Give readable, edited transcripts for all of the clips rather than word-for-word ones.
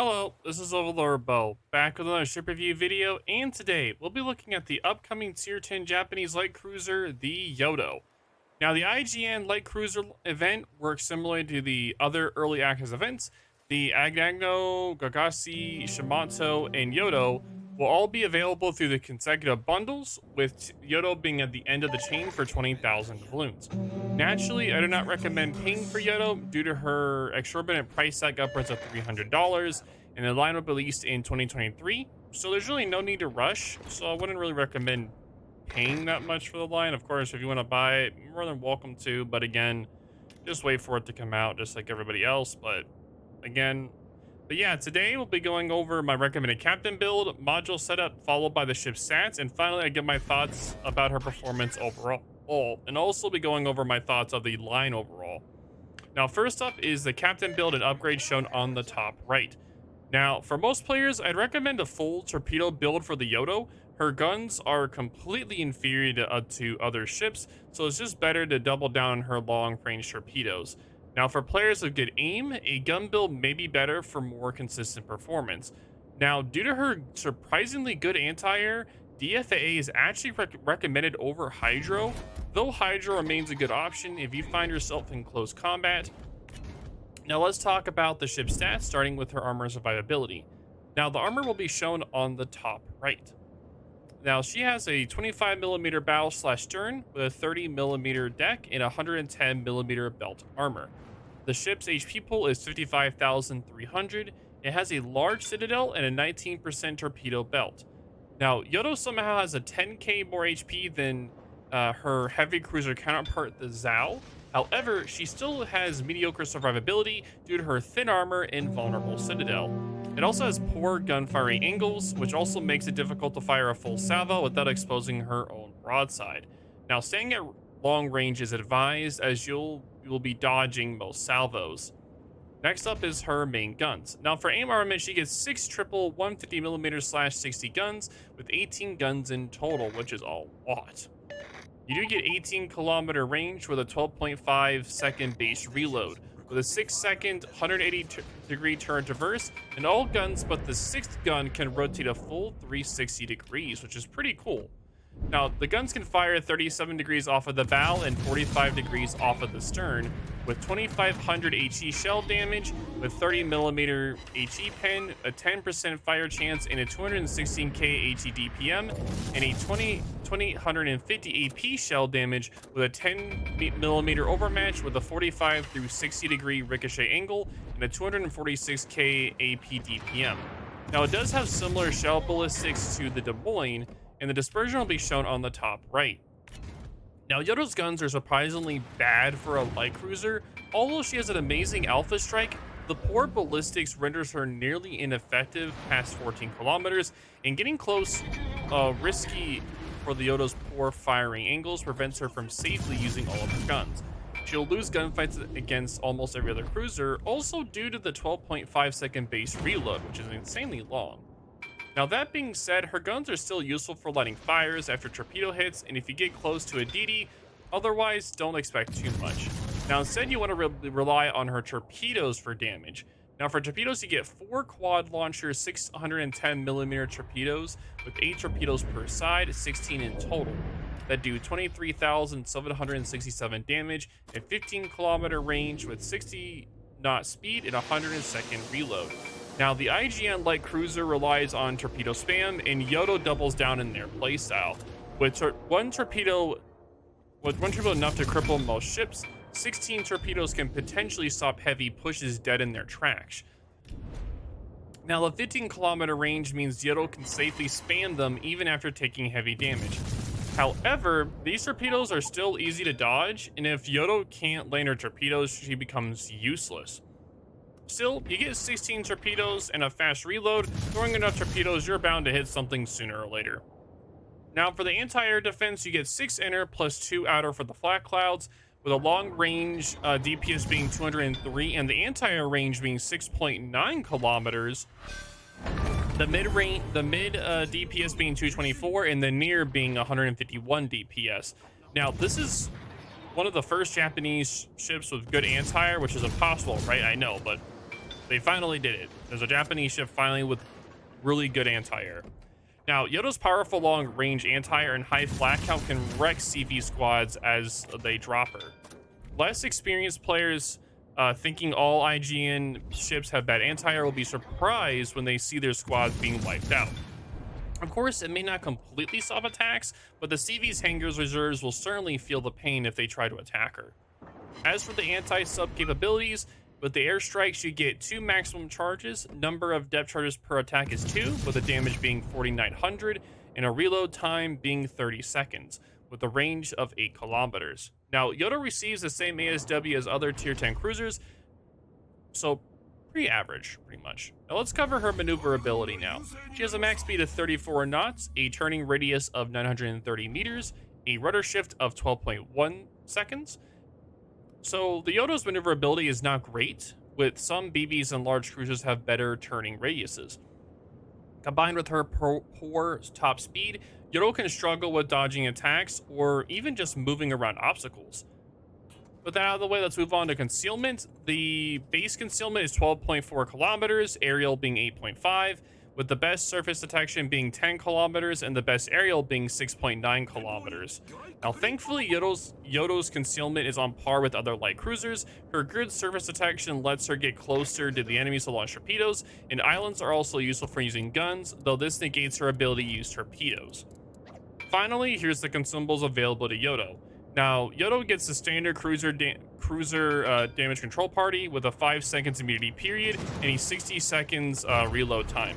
Hello, this is OverlordBou, back with another ship review video, and today we'll be looking at the upcoming Tier 10 Japanese light cruiser, the Yodo. Now, the IJN light cruiser event works similarly to the other early access events. The Agano, Gagashi, Shimato, and Yodo will all be available through the consecutive bundles, with Yodo being at the end of the chain for 20,000 balloons. Naturally, I do not recommend paying for Yodo due to her exorbitant price tag upwards of $300, and the line will be released in 2023, so there's really no need to rush, so I wouldn't really recommend paying that much for the line. Of course, if you want to buy it, you're more than welcome to, but again, just wait for it to come out just like everybody else. But yeah, today we'll be going over my recommended captain build, module setup, followed by the ship's stats, and finally I give my thoughts about her performance overall, and also be going over my thoughts of the line overall. Now, first up is the captain build and upgrade shown on the top right. Now, for most players, I'd recommend a full torpedo build for the Yodo. Her guns are completely inferior to other ships, so it's just better to double down on her long-range torpedoes. Now, for players with good aim, a gun build may be better for more consistent performance. Now, due to her surprisingly good anti-air, DFAA is actually recommended over Hydro, though Hydro remains a good option if you find yourself in close combat. Now, let's talk about the ship's stats, starting with her armor survivability. Now, the armor will be shown on the top right. Now, she has a 25mm bow/stern with a 30mm deck and 110mm belt armor. The ship's HP pool is 55,300. It has a large citadel and a 19% torpedo belt. Now, Yodo somehow has a 10k more HP than her heavy cruiser counterpart, the Zhao. However, she still has mediocre survivability due to her thin armor and vulnerable citadel. It also has poor gunfiring angles, which also makes it difficult to fire a full salvo without exposing her own broadside. Now, staying at long range is advised, as you will be dodging most salvos. Next up is her main guns. Now, for aim armament, she gets 6 triple 150mm/60 guns with 18 guns in total, which is a lot. You do get 18km range with a 12.5 second base reload, with a 6-second 180-degree turn traverse, and all guns but the 6th gun can rotate a full 360 degrees, which is pretty cool. Now, the guns can fire 37 degrees off of the bow and 45 degrees off of the stern, with 2500 HE shell damage, with 30mm HE pen, a 10% fire chance, and a 216k HE DPM, and a 2,850 AP shell damage with a 10mm overmatch with a 45 through 60 degree ricochet angle, and a 246k AP DPM. Now, it does have similar shell ballistics to the Des Moines, and the dispersion will be shown on the top right. Now, Yodo's guns are surprisingly bad for a light cruiser. Although she has an amazing alpha strike, the poor ballistics renders her nearly ineffective past 14 kilometers, and getting close risky for the Yodo's poor firing angles prevents her from safely using all of her guns. She'll lose gunfights against almost every other cruiser, also due to the 12.5 second base reload, which is insanely long. Now, that being said, her guns are still useful for lighting fires after torpedo hits, and if you get close to a DD, otherwise don't expect too much. Now, instead, you want to rely on her torpedoes for damage. Now, for torpedoes, you get 4 quad launcher 610mm torpedoes with 8 torpedoes per side, 16 in total, that do 23,767 damage and 15km range with 60 knot speed and 100-second reload. Now, the IJN light cruiser relies on torpedo spam, and Yodo doubles down in their playstyle. With one torpedo enough to cripple most ships, 16 torpedoes can potentially stop heavy pushes dead in their tracks. Now, the 15km range means Yodo can safely spam them even after taking heavy damage. However, these torpedoes are still easy to dodge, and if Yodo can't land her torpedoes, she becomes useless. Still, you get 16 torpedoes and a fast reload. Throwing enough torpedoes, you're bound to hit something sooner or later. Now, for the anti-air defense, you get 6 inner plus 2 outer for the flat clouds, with a long range DPS being 203 and the anti-air range being 6.9 kilometers. The mid DPS being 224 and the near being 151 DPS. Now, this is one of the first Japanese ships with good anti-air, which is impossible, right? I know, but They finally did it. There's a Japanese ship finally with really good anti-air. Now, Yodo's powerful long-range anti-air and high flat count can wreck CV squads as they drop her. Less experienced players thinking all IJN ships have bad anti-air will be surprised when they see their squads being wiped out. Of course, it may not completely stop attacks, but the CV's hangars reserves will certainly feel the pain if they try to attack her. As for the anti-sub capabilities, with the airstrikes, you get 2 maximum charges. Number of depth charges per attack is 2, with the damage being 4,900, and a reload time being 30 seconds, with a range of 8 kilometers. Now, Yodo receives the same ASW as other tier 10 cruisers, so pretty average, pretty much. Now let's cover her maneuverability now. She has a max speed of 34 knots, a turning radius of 930 meters, a rudder shift of 12.1 seconds. So the Yodo's maneuverability is not great, with some BBs and large cruisers have better turning radiuses. Combined with her poor top speed, Yodo can struggle with dodging attacks or even just moving around obstacles. With that out of the way, let's move on to concealment. The base concealment is 12.4 kilometers, aerial being 8.5, with the best surface detection being 10 kilometers and the best aerial being 6.9 kilometers. Now, thankfully, Yodo's concealment is on par with other light cruisers. Her good surface detection lets her get closer to the enemies to launch torpedoes, and islands are also useful for using guns, though this negates her ability to use torpedoes. Finally, here's the consumables available to Yodo. Now, Yodo gets the standard cruiser damage control party with a 5 seconds immunity period and a 60 seconds reload time.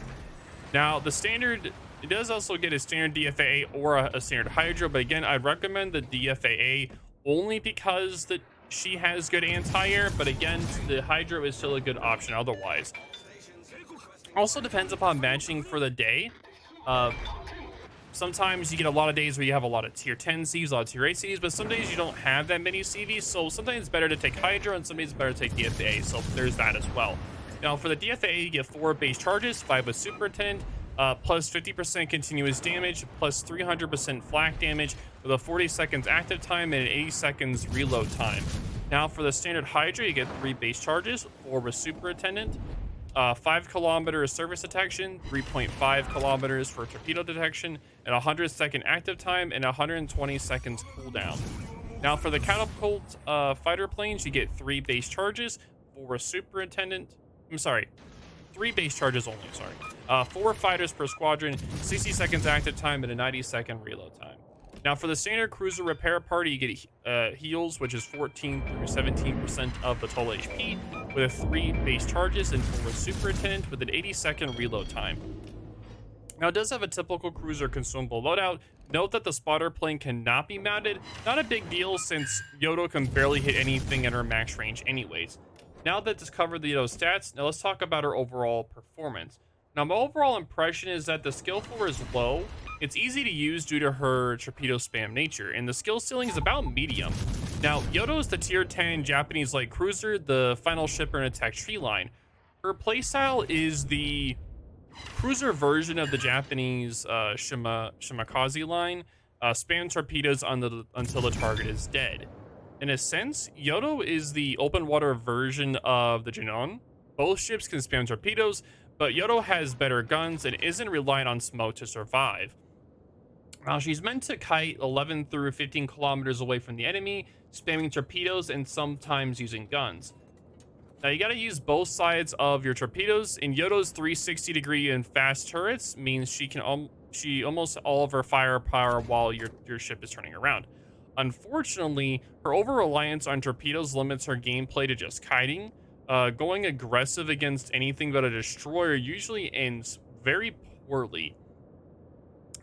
Now, the standard, it does also get a standard DFAA or a standard Hydra, but again, I'd recommend the DFAA only because she has good anti-air, but again, the Hydra is still a good option otherwise. Also depends upon matching for the day. Sometimes you get a lot of days where you have a lot of tier 10 Cs, a lot of tier 8 Cs, but some days you don't have that many CVs, so sometimes it's better to take Hydra and sometimes it's better to take DFA, so there's that as well. Now, for the DFA, you get 4 base charges, 5 with Superintendent, plus 50% continuous damage, plus 300% flak damage, with a 40 seconds active time and an 80 seconds reload time. Now, for the standard Hydra, you get 3 base charges, 4 with Superintendent, 5 kilometer surface detection, 3.5 kilometers for torpedo detection, and 100-second active time and 120 seconds cooldown. Now for the catapult fighter planes, you get 3 base charges, 4 superintendent. I'm sorry, 3 base charges only. Sorry, 4 fighters per squadron, 60 seconds active time, and a 90-second reload time. Now for the standard cruiser repair party, you get heals, which is 14 through 17% of the total HP, with 3 base charges and 4 superintendent with an 80-second reload time. Now it does have a typical cruiser consumable loadout. Note that the spotter plane cannot be mounted. Not a big deal since Yodo can barely hit anything in her max range anyways. Now that this covered the Yodo stats, now let's talk about her overall performance. Now my overall impression is that the skill floor is low. It's easy to use due to her torpedo spam nature, and the skill ceiling is about medium. Now, Yodo is the tier 10 Japanese light cruiser, the final shipper in Attack Tree line. Her playstyle is the cruiser version of the Japanese Shimakaze line, spam torpedoes until the target is dead. In a sense, Yodo is the open water version of the Jinon. Both ships can spam torpedoes, but Yodo has better guns and isn't reliant on smoke to survive. Now, she's meant to kite 11 through 15 kilometers away from the enemy, spamming torpedoes and sometimes using guns. Now, you gotta use both sides of your torpedoes. In Yodo's 360-degree and fast turrets means she almost all of her firepower while your ship is turning around. Unfortunately, her over-reliance on torpedoes limits her gameplay to just kiting. Going aggressive against anything but a destroyer usually ends very poorly.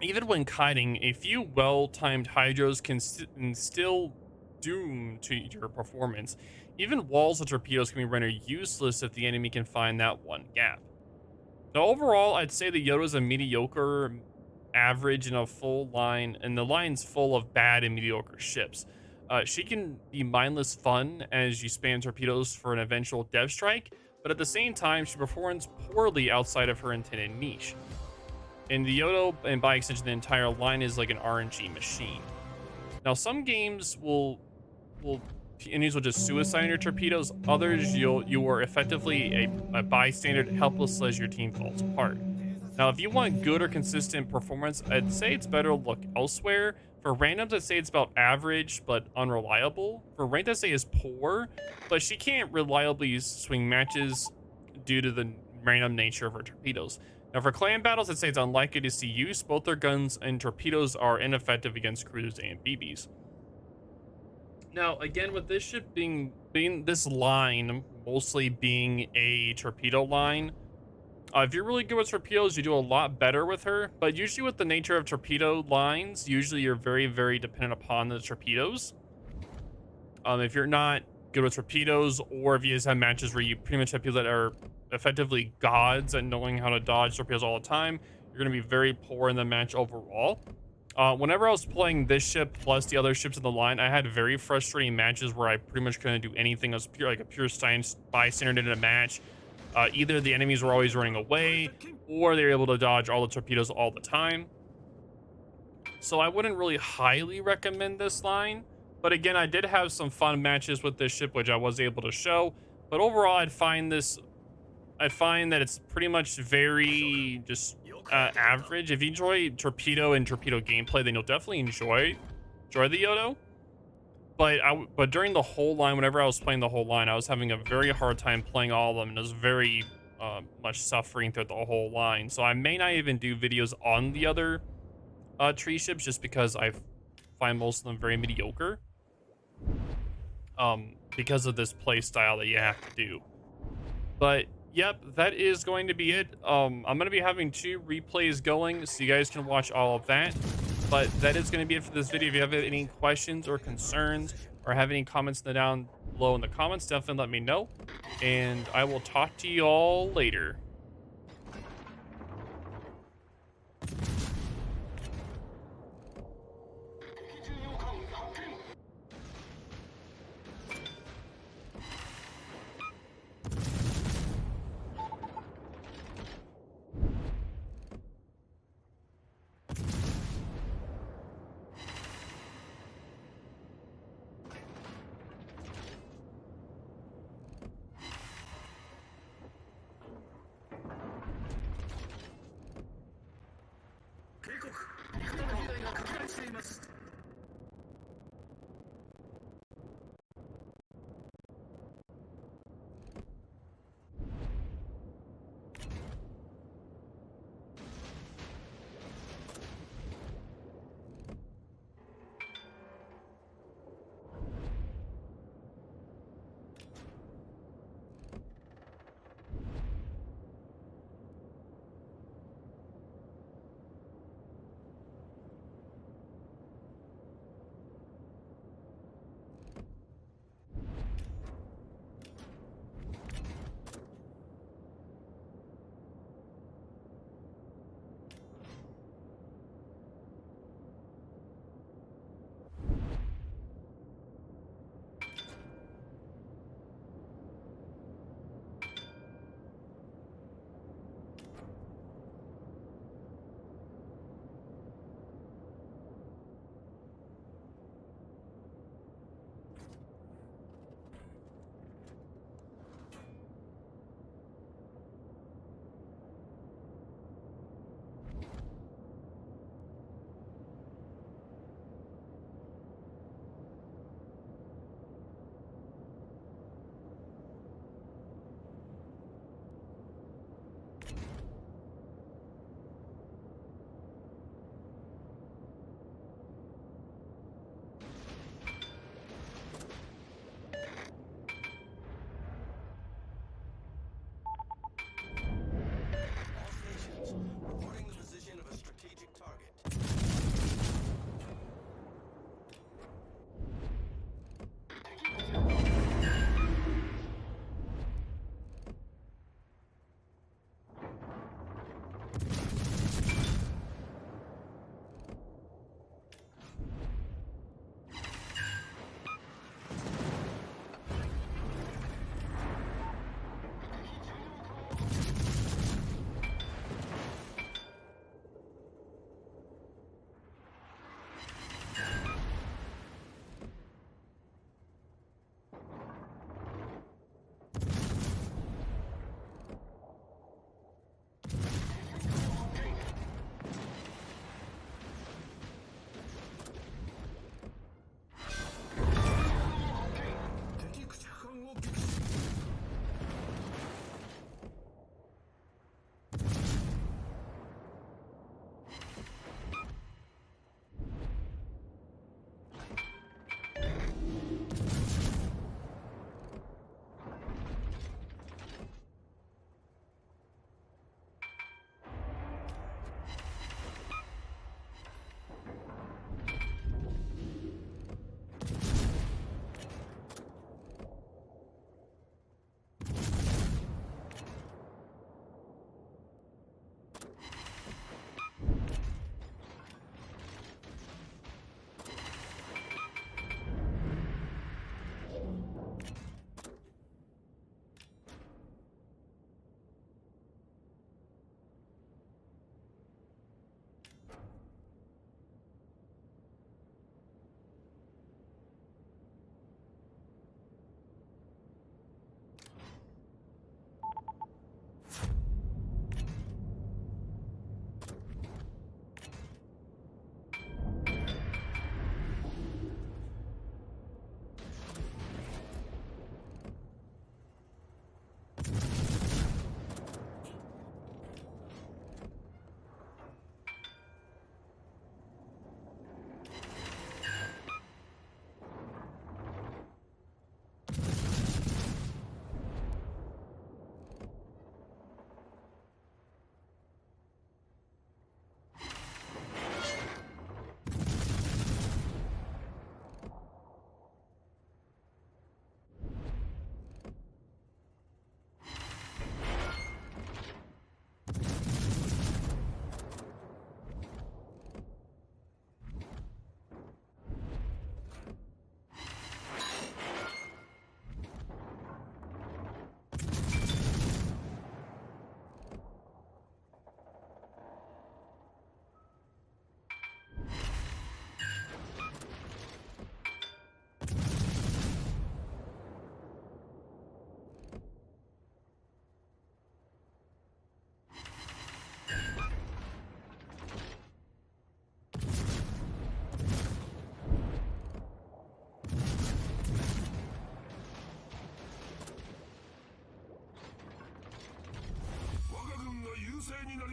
Even when kiting, a few well-timed hydros can instill doom to your performance. Even walls of torpedoes can be rendered useless if the enemy can find that one gap. Now, overall, I'd say the Yodo is a mediocre average in a full line, and the line's full of bad and mediocre ships. She can be mindless fun as you spam torpedoes for an eventual dev strike, but at the same time, she performs poorly outside of her intended niche. And the Yodo, and by extension the entire line, is like an RNG machine. Now some games will enemies will just suicide your torpedoes. Others, you are effectively a bystander, helpless as your team falls apart. Now, if you want good or consistent performance, I'd say it's better to look elsewhere. For randoms, I'd say it's about average, but unreliable. For ranked, I'd say is poor, but she can't reliably swing matches due to the random nature of her torpedoes. Now, for clan battles, I'd say it's unlikely to see use. Both their guns and torpedoes are ineffective against cruisers and BBs. Now, again, with this ship being this line mostly being a torpedo line, if you're really good with torpedoes, you do a lot better with her. But usually with the nature of torpedo lines, usually you're very, very dependent upon the torpedoes. If you're not good with torpedoes, or if you just have matches where you pretty much have people that are effectively gods at knowing how to dodge torpedoes all the time, you're going to be very poor in the match overall. Whenever I was playing this ship plus the other ships in the line, I had very frustrating matches where I pretty much couldn't do anything. I was pure, like a pure bystander in a match. Either the enemies were always running away, or they were able to dodge all the torpedoes all the time. So I wouldn't really highly recommend this line. But again, I did have some fun matches with this ship, which I was able to show. But overall, I'd find that it's pretty much very just average. If you enjoy torpedo and torpedo gameplay, then you'll definitely enjoy the Yodo. But during the whole line, whenever I was playing the whole line, I was having a very hard time playing all of them, and I was very much suffering throughout the whole line. So I may not even do videos on the other tree ships, just because I find most of them very mediocre. Because of this play style that you have to do. But yep, that is going to be it. I'm going to be having 2 replays going, so you guys can watch all of that. But that is going to be it for this video. If you have any questions or concerns, or have any comments down below in the comments, definitely let me know. And I will talk to you all later.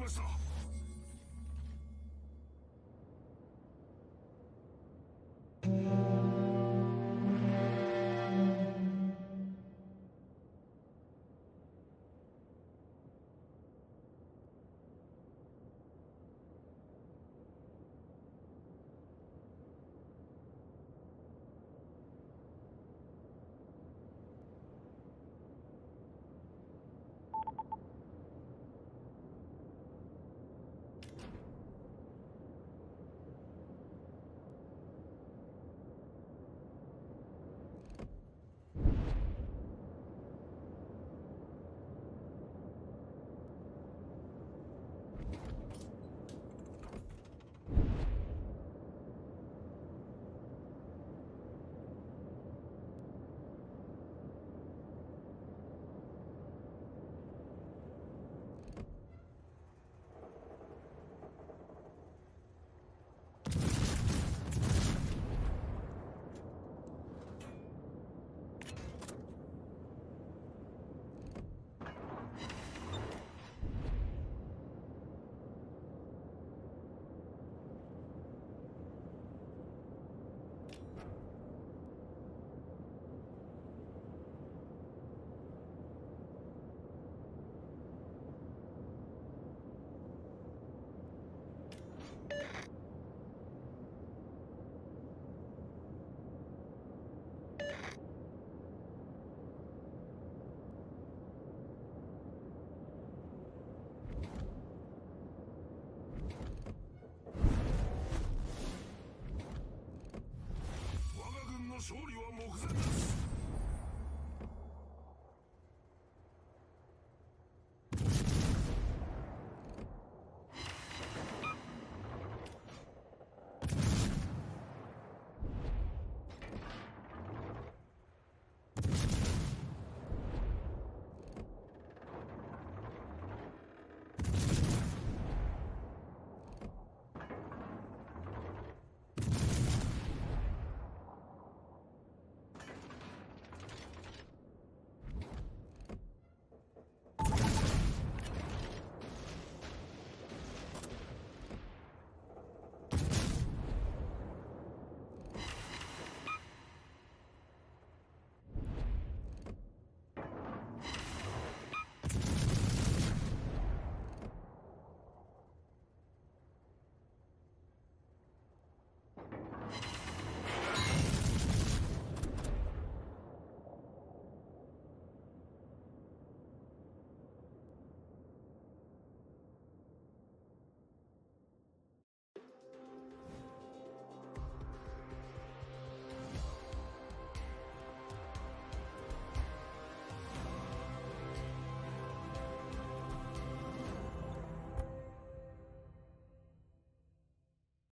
ました。